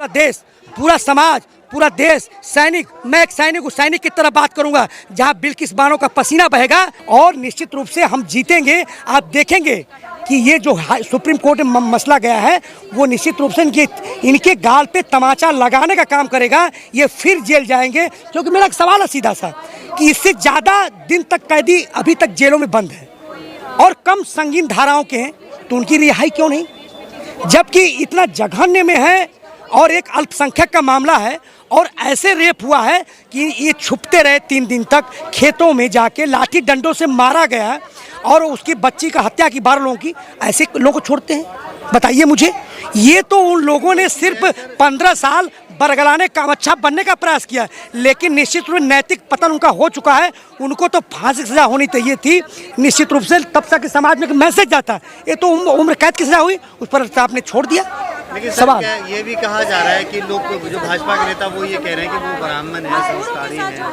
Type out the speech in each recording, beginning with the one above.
पूरा देश, पूरा समाज, पूरा देश सैनिक, मैं एक सैनिक हूँ, सैनिक की तरह बात करूंगा जहां बिल्किस बानो का पसीना बहेगा और निश्चित रूप से हम जीतेंगे। आप देखेंगे कि ये जो सुप्रीम कोर्ट में मसला गया है वो निश्चित रूप से इनके गाल पे तमाचा लगाने का काम करेगा। ये फिर जेल जाएंगे, क्योंकि मेरा एक सवाल है सीधा सा कि इससे ज़्यादा दिन तक कैदी अभी तक जेलों में बंद है और कम संगीन धाराओं के हैं, तो उनकी रिहाई क्यों नहीं? जबकि इतना जघन्य में है और एक अल्पसंख्यक का मामला है और ऐसे रेप हुआ है कि ये छुपते रहे 3 दिन तक, खेतों में जाके लाठी डंडों से मारा गया और उसकी बच्ची का हत्या की 12 लोगों की। ऐसे लोगों को छोड़ते हैं? बताइए मुझे। ये तो उन लोगों ने सिर्फ 15 साल बरगलाने कामच्छा बनने का प्रयास किया, लेकिन निश्चित रूप से नैतिक पतन उनका हो चुका है। उनको तो फांसी की सजा होनी चाहिए थी निश्चित रूप से, तब तक समाज में एक मैसेज जाता। ये तो उम्र कैद की सजा हुई, उस पर आपने छोड़ दिया। लेकिन सवाल ये भी कहा जा रहा है कि लोग जो भाजपा के नेता वो ये कह रहे हैं कि वो ब्राह्मण है, संस्कारी है,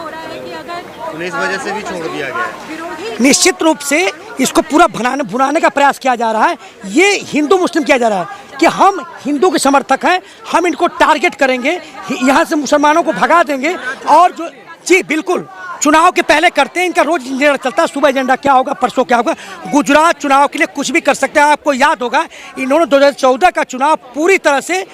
उन्हें इस वजह से भी छोड़ दिया गया है। निश्चित रूप से इसको पूरा भुनाने का प्रयास किया जा रहा है। ये हिंदू मुस्लिम किया जा रहा है कि हम हिंदू के समर्थक हैं, हम इनको टारगेट करेंगे, यहाँ से मुसलमानों को भगा देंगे। और जो जी बिल्कुल चुनाव के पहले करते हैं, इनका रोज एजेंडा चलता है, सुबह एजेंडा क्या होगा, परसों क्या होगा। गुजरात चुनाव के लिए कुछ भी कर सकते हैं। आपको याद होगा इन्होंने 2014 का चुनाव पूरी तरह से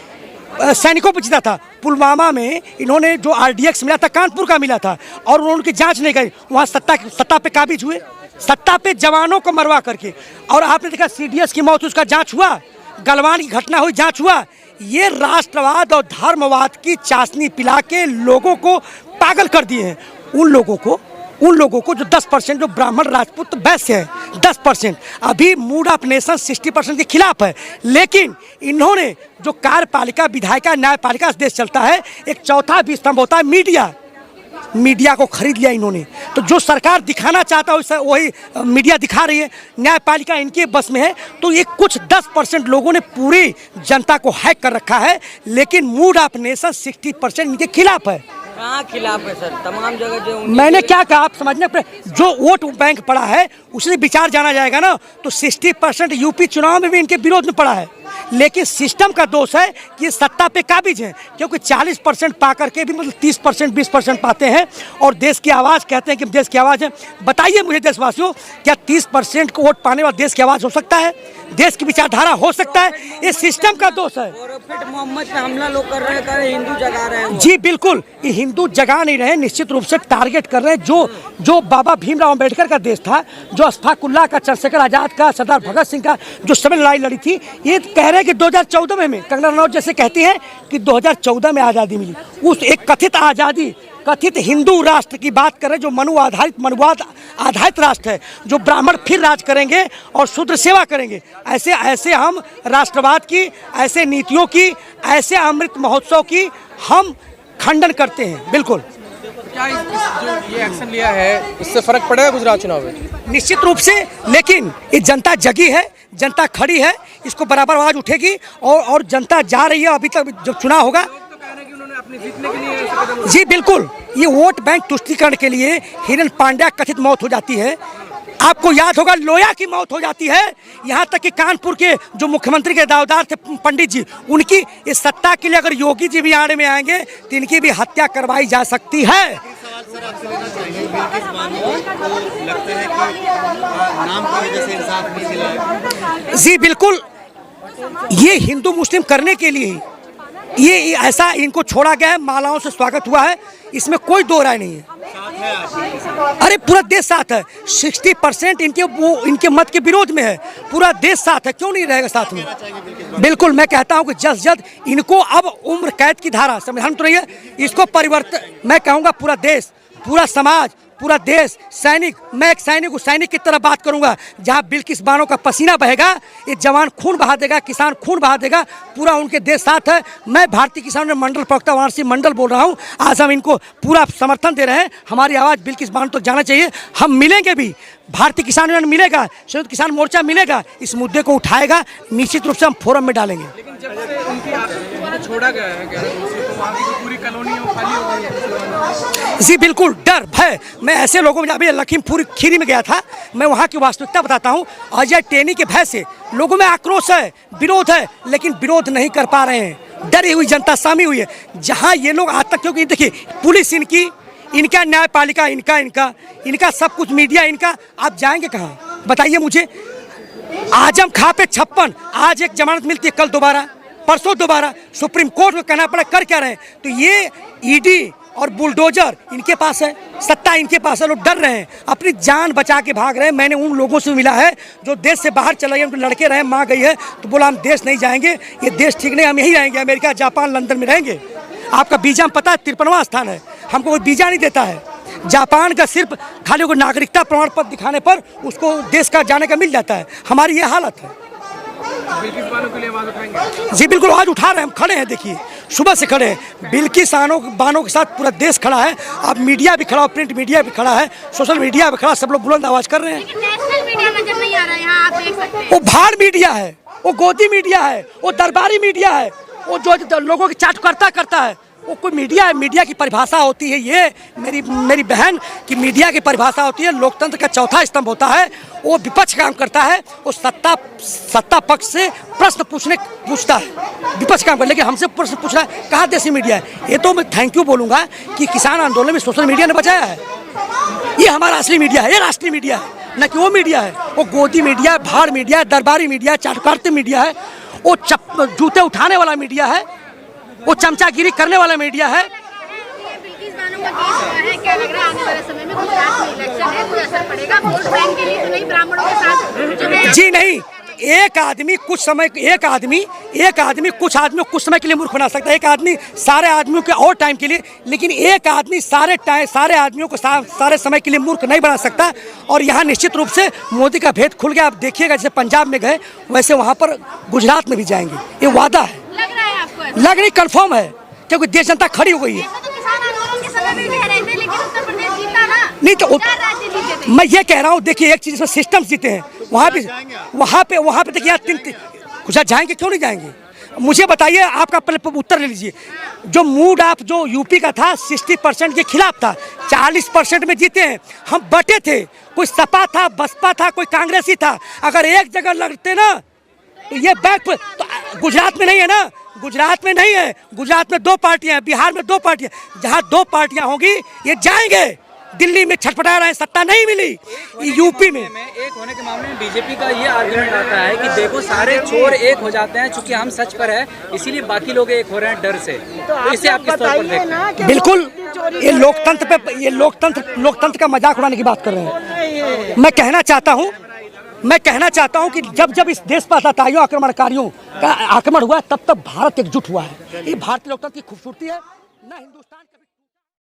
सैनिकों पर जीता था। पुलवामा में इन्होंने जो RDX मिला था, कानपुर का मिला था, और उनकी जांच नहीं गई। वहाँ सत्ता पे काबिज हुए, सत्ता पे जवानों को मरवा करके। और आपने देखा CDS की मौत, उसका जांच हुआ, गलवान की घटना हुई, जांच हुआ। ये राष्ट्रवाद और धर्मवाद की चाशनी पिला के लोगों को पागल कर दिए हैं। उन लोगों को जो 10% जो ब्राह्मण राजपूत वैश्य है, 10%, अभी मूड ऑफ नेशन 60% के खिलाफ है। लेकिन इन्होंने जो कार्यपालिका, विधायिका, न्यायपालिका देश चलता है, एक चौथा भी स्तंभ होता है मीडिया को खरीद लिया इन्होंने। तो जो सरकार दिखाना चाहता है वही मीडिया दिखा रही है, न्यायपालिका इनके बस में है। तो ये कुछ 10% लोगों ने पूरी जनता को हैक कर रखा है, लेकिन मूड ऑफ नेशन 60% इनके खिलाफ है। कहाँ खिलाफ है सर? तमाम जगह जो मैंने क्या कहा आप समझने पर, जो वोट बैंक पड़ा है उससे विचार जाना जाएगा ना, तो 60% यूपी चुनाव में भी इनके विरोध में पड़ा है। लेकिन सिस्टम का दोष है कि ये सत्ता पे काबिज हैं, क्योंकि 40% पा करके भी मतलब 30% 20% पाते हैं और देश की आवाज़ कहते हैं कि देश की आवाज़ है। बताइए मुझे देशवासियों, क्या 30% को वोट पाने वाला देश की आवाज़ हो सकता है? देश की विचारधारा हो सकता है? ये सिस्टम का दोष है। मोहम्मद पे हमला लोग कर रहे हैं, हिंदू जगा रहे हैं। जी बिल्कुल, ये हिंदू जगा नहीं रहे, निश्चित रूप से टारगेट कर रहे हैं जो बाबा भीमराव अम्बेडकर का देश था, जो अशफाकुल्लाह का, चंद्रशेखर आजाद का, सरदार भगत सिंह का, जो समय लड़ाई लड़ी थी। ये कह रहे हैं कि 2014 में कंगना रनौत जैसे कहती हैं कि 2014 में आज़ादी मिली। उस एक कथित आज़ादी, कथित हिंदू राष्ट्र की बात कर रहे हैं, जो मनुवाद आधारित राष्ट्र है, जो ब्राह्मण फिर राज करेंगे और शूद्र सेवा करेंगे। ऐसे हम राष्ट्रवाद की, ऐसे नीतियों की, ऐसे अमृत महोत्सव की हम खंडन करते हैं। बिल्कुल। क्या जो ये एक्शन लिया है इससे फर्क पड़ेगा गुजरात चुनाव में? निश्चित रूप से, लेकिन ये जनता जगी है, जनता खड़ी है, इसको बराबर आवाज उठेगी और जनता जा रही है। अभी तक जब चुनाव होगा, जी बिल्कुल, ये वोट बैंक तुष्टीकरण के लिए हिरन पांड्या कथित मौत हो जाती है। आपको याद होगा लोया की मौत हो जाती है। यहाँ तक कि कानपुर के जो मुख्यमंत्री के दावेदार थे पंडित जी, उनकी इस सत्ता के लिए अगर योगी जी भी आड़े में आएंगे तो इनकी भी हत्या करवाई जा सकती है। जी बिल्कुल, ये हिंदू मुस्लिम करने के लिए ये ऐसा इनको छोड़ा गया है, मालाओं से स्वागत हुआ है, इसमें कोई दो राय नहीं है। अरे पूरा देश साथ है, 60% इनके मत के विरोध में है, पूरा देश साथ है, क्यों नहीं रहेगा साथ में? बिल्कुल, मैं कहता हूं कि जल्द इनको अब उम्र कैद की धारा, संविधान तो नहीं है, इसको परिवर्तन, मैं कहूँगा पूरा देश, पूरा समाज, पूरा देश सैनिक, मैं एक सैनिक हूँ, सैनिक की तरह बात करूंगा जहां बिल्किस बानो का पसीना बहेगा, ये जवान खून बहा देगा, किसान खून बहा देगा, पूरा उनके देश साथ है। मैं भारतीय किसान मंडल प्रवक्ता वाराणसी मंडल बोल रहा हूं, आज हम इनको पूरा समर्थन दे रहे हैं। हमारी आवाज़ बिल्किस बानो तक जाना चाहिए। हम मिलेंगे भी, भारतीय किसान यूनियन मिलेगा, संयुक्त किसान मोर्चा मिलेगा, इस मुद्दे को उठाएगा, निश्चित रूप से हम फोरम में डालेंगे। लेकिन जब से उनकी छोड़ा गया है तो वहाँ की पूरी कॉलोनी खाली हो गई। जी बिल्कुल, डर भय, मैं ऐसे लोगों में, अभी लखीमपुर खीरी में गया था, मैं वहाँ की वास्तविकता बताता हूँ। अजय टेनी के भय से लोगों में आक्रोश है, विरोध है, लेकिन विरोध नहीं कर पा रहे हैं। डरी हुई जनता सामी हुई है। जहाँ ये लोग आज तक, क्योंकि देखिए पुलिस इनकी, इनका न्यायपालिका इनका सब कुछ मीडिया इनका, आप जाएंगे कहाँ बताइए मुझे। आजम खां पे 56, आज एक जमानत मिलती है, कल दोबारा, परसों दोबारा, सुप्रीम कोर्ट को कहना पड़ा कर क्या रहे हैं। तो ये ईडी और बुलडोजर इनके पास है, सत्ता इनके पास है, लोग डर रहे हैं, अपनी जान बचा के भाग रहे हैं। मैंने उन लोगों से मिला है जो देश से बाहर चले गए, उनके लड़के रहे, माँ गई है, तो बोला हम देश नहीं जाएंगे, ये देश ठीक नहीं, हम यहीं रहेंगे, अमेरिका, जापान, लंदन में रहेंगे। आपका वीजा में पता है 53वां स्थान है, हमको कोई वीजा नहीं देता है। जापान का सिर्फ खाली को नागरिकता प्रमाण पत्र दिखाने पर उसको देश का जाने का मिल जाता है। हमारी ये हालत है। बिल्किस बानो के लिए आवाज उठाएंगे? जी बिल्कुल, आज उठा रहे हैं, हम खड़े हैं, देखिए सुबह से खड़े हैं। बिल्किस बानो के साथ पूरा देश खड़ा है। अब मीडिया भी खड़ा, प्रिंट मीडिया भी खड़ा है, सोशल मीडिया भी खड़ा, सब लोग बुलंद आवाज कर रहे हैं। नेशनल मीडिया नजर नहीं आ रहा है यहाँ, आप देख सकते हैं। वो भाड़ मीडिया है, वो गोदी मीडिया है, वो दरबारी मीडिया है, वो जो लोगों की चाटुकर्ता करता है, वो कोई मीडिया है। मीडिया की परिभाषा होती है ये मेरी बहन की, मीडिया की परिभाषा होती है लोकतंत्र का चौथा स्तंभ होता है। वो विपक्ष काम करता है, वो सत्ता पक्ष से प्रश्न पूछता है, विपक्ष काम करता है, लेकिन हमसे प्रश्न पूछ रहा है, कहाँ देसी मीडिया है। ये तो मैं थैंक यू बोलूँगा कि किसान आंदोलन में सोशल मीडिया ने बचाया है। ये हमारा असली मीडिया है, ये राष्ट्रीय मीडिया है, न कि वो मीडिया है। वो गोदी मीडिया, भाड़ मीडिया, दरबारी मीडिया, चाटुकर्ता मीडिया है, वो जूते उठाने वाला मीडिया है, वो चमचागिरी करने वाला मीडिया है। बिल्किस बानो का केस हुआ है, क्या लग रहा है आने वाले समय में गुजरात में इलेक्शन है, कोई असर पड़ेगा वोट बैंक के लिए? तो नहीं, ब्राह्मणों के साथ जो है। जी नहीं, एक आदमी कुछ समय कुछ आदमी कुछ समय के लिए मूर्ख बना सकता है, एक आदमी सारे आदमियों के और टाइम के लिए, लेकिन एक आदमी सारे आदमियों को सारे समय के लिए मूर्ख नहीं बना सकता। और यहाँ निश्चित रूप से मोदी का भेद खुल गया। आप देखिएगा, जैसे पंजाब में गए वैसे वहाँ पर गुजरात में भी जाएंगे, ये वादा है। लग रहा है आपको? लग नहीं, कन्फर्म है, क्योंकि देश जनता खड़ी हो गई है। तो किसान आंदोलन के समय में भी कह रहे थे, लेकिन उत्तर प्रदेश जीता ना। नहीं तो 4 राज्य जीते थे। मैं ये कह रहा हूँ, देखिए एक चीज में सिस्टम जीते हैं, वहाँ पे देखिए गुजरात जाएंगे, क्यों नहीं जाएंगे? मुझे बताइए, आपका पहले उत्तर ले लीजिए। जो मूड आप जो यूपी का था 60% के खिलाफ था, 40% में जीते हैं। हम बटे थे, कोई सपा था, बसपा था, कोई कांग्रेसी था। अगर एक जगह लड़ते ना तो ये बैक पर, तो गुजरात में नहीं है ना, गुजरात में नहीं है, गुजरात में 2 पार्टियां हैं, बिहार में 2 पार्टियां, जहां 2 पार्टियां होंगी ये जाएंगे। दिल्ली में छटपटा रहे हैं, सत्ता नहीं मिली, यूपी में एक होने के मामले में बीजेपी का ये आर्गुमेंट आता है कि देखो सारे चोर एक हो जाते हैं, चूंकि हम सच पर है इसीलिए बाकी लोग एक हो रहे हैं डर से। तो इसे आप किस तौर पर देखते हैं? बिल्कुल, ये लोकतंत्र का मजाक उड़ाने की बात कर रहे हैं। मैं कहना चाहता हूं कि जब इस देश पर आतताइयों आक्रमणकारियों का आक्रमण हुआ, तब भारत एकजुट हुआ है। ये भारतीय लोकतंत्र की खूबसूरती है ना। हिंदुस्तान